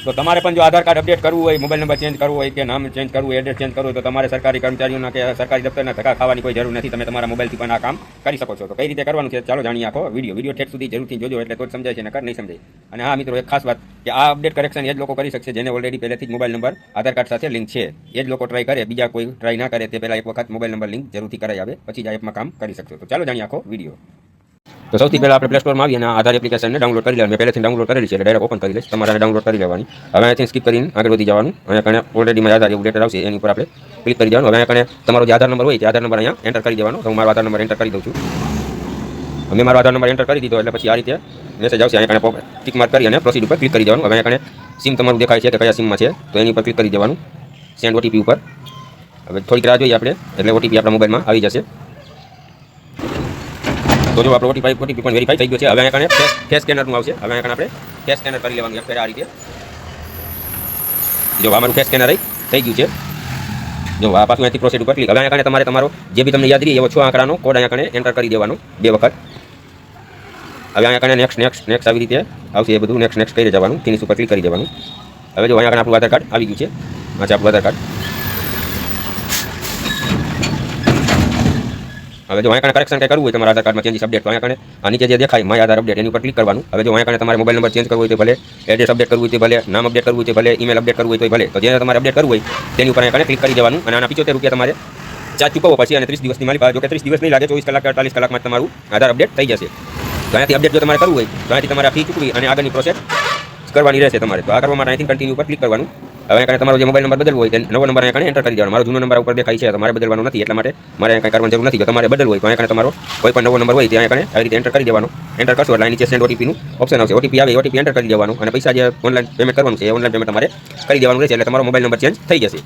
તો તમારે પણ જો આધાર કાર્ડ અપડેટ કરવું હોય, મોબાઈલ નંબર ચેન્જ કરવો હોય કે નામ ચેન્જ કરવું હોય, એડ્રેસ ચેન્જ કરવું હોય, તો તમારે સરકારી કર્મચારીઓના કે સરકારી દફતરના ધક્કા ખાવાની કોઈ જરૂર નથી. તમે તમારા મોબાઈલથી પણ આ કામ કરી શકો છો. તો કઈ રીતે કરવાનું છે ચાલો જાણીએ આખો વિડીયો ઠેઠ સુધી જરૂરથી જોજો, એટલે તો જ સમજાય છે, નકર નહીં સમજાય. અને હા મિત્રો, એક ખાસ વાત કે આ અપડેટ કરેક્શન એ જ લોકો કરી શકશે જેને ઓલરેડી પહેલેથી જ મોબાઈલ નંબર આધાર કાર્ડ સાથે લિંક છે. એ જ લોકો ટ્રાય કરે, બીજા કોઈ ટ્રાય ના કરે તે પહેલાં એક વખત મોબાઈલ નંબર લિંક જરૂરથી કરાવી આવે, પછી જ આ એપમાં કામ કરી શકશો. તો ચાલો જાણીએ આખો વિડીયો. તો સૌથી પહેલાં આપણે પ્લે સ્ટોરમાં આવીએ અને આધાર એપ્લિકેશનને ડાઉનલોડ કરી લેવાની. મેં પહેલેથી ડાઉનલોડ કરેલી છે એટલે ડાયરેક્ટ ઓપન કરી લઈશ. તમારે ડાઉનલોડ કરી લેવાની. હવે અહીંથી સ્કીપ કરીને આગળ વધી જવાનું. અહીંયા કણે ઓલરેડી મારા આધાર એવું લેટર આવશે એની ઉપર આપણે ક્લિક કરી દેવાનું. હવે અહીંયા કણે તમારો જે આધાર નંબર હોય તે આધાર નંબર અહીંયા એન્ટર કરી દેવાનો. તો હું મારો આધાર નંબર એન્ટર કરી દઉં છું. મેં મારો આધાર નંબર એન્ટર કરી દીધો એટલે પછી આ રીતે મેસેજ આવશે. અહીંયા કણે ટિક માર્ક કરી અને પ્રોસીડ ઉપર ક્લિક કરી દેવાનું. હવે અહીંયા કણે સિમ તમારું દેખાય છે કે કયા સિમમાં છે તો એની ઉપર ક્લિક કરી દેવાનું. સેન્ડ ઓટીપી ઉપર. હવે થોડીક રાહ જોઈએ આપણે એટલે ઓટીપી આપણા મોબાઈલમાં આવી જશે. તો જો આપણો ઓટીપી પણ વેરીફાઈ થઈ ગયો છે. હવે અહીંયા કણે ફેસ સ્કેનરનું આવશે. હવે અહીંયા કણે આપણે ફેસ સ્કેનર કરી લેવાનું આ રીતે. જો અમારું ફેસ સ્કેનર થઈ ગયું છે. જો આ પાછું અહીંથી પ્રોસીડ ઉપર ક્લિક. હવે અહીંયા કણે તમારે તમારો જે બી તમને યાદ રહી એવો 6 આંકડાનો કોડ અહીંયા કણે એન્ટર કરી દેવાનો 2 વખત. હવે અહીંયા કણે નેક્સ્ટ આવી રીતે આવશે. એ બધું નેક્સ્ટ કરી જવાનું. ફિનિશ ઉપર ક્લિક કરી દેવાનું. હવે જો અહીંયા કણે આપણું આધાર કાર્ડ આવી ગયું છે. આ છે આપણું આધાર કાર્ડ. હવે જો અહીંયા કરેક્શન કંઈ કરવું હોય તમારા આધાર કાર્ડમાં ચેન્જીસ અપડેટ, તો અહીંયા કણે આ નીચે જે દેખાય માય આધાર અપડેટ એની ઉપર ક્લિક કરવાનું. હવે જો અહીંયા કણે તમારે મોબાઈલ નંબર ચેન્જ કરવો હોય તો ભલે, એડ્રેસ અપડેટ કરવું હોય તો ભલે, નામ અપડેટ કરવું હોય તો ભલે, ઈમેલ અપડેટ કરવું હોય તો ભલે, તો જે તમારે અપડેટ કરવું હોય તેની ઉપર અહીંયા કણે ક્લિક કરી દેવાનું. અને આના 75 રૂપિયા તમારે ચાર્જ ચૂકવવો પછી અને 30 દિવસની મારી પાસે જો કે 30 દિવસ નહીં લાગે, 24 કલાક 48 કલાકમાં તમારું આધાર અપડેટ થઈ જશે. તો અહીંયાથી અપડેટ જો તમારે કરવું હોય તો અહીંયાથી તમારે ફી ચૂકવી અને આગળની પ્રોસેસ કરવાની રહેશે તમારે. તો આ કરવા માટે અહીંથી કન્ટિન્યુ ઉપર ક્લિક કરવાનું. હવે અહીંયા તમારો જે મોબાઈલ નંબર બદલવો હોય તે નવો નંબર અહીંયા એન્ટર કરી દેવાનો. મારો જૂનો નંબર ઉપર દેખાય છે તો મારે બદલવાનો નથી, એટલા માટે મારે કંઈ કરવાની જરૂર નથી. જો તમારે બદલવો હોય તો અહીંયા તમારો કોઈ પણ નવો નંબર હોય ત્યાં આવી રીતે એન્ટર કરી દેવાનો. એન્ટર કરશો એટલે નીચે સેન્ડ ઓટીપીનું ઓપ્શન આવશે. ઓટીપી આવે ઓટીપી એન્ટર કરી દેવાનું અને પૈસા જે ઓનલાઈન પેમેન્ટ કરવાનું છે એ ઓનલાઈન પેમેન્ટ તમારે કરી દેવાનું રહેશે એટલે તમારો મોબાઈલ નંબર ચેન્જ થઈ જશે.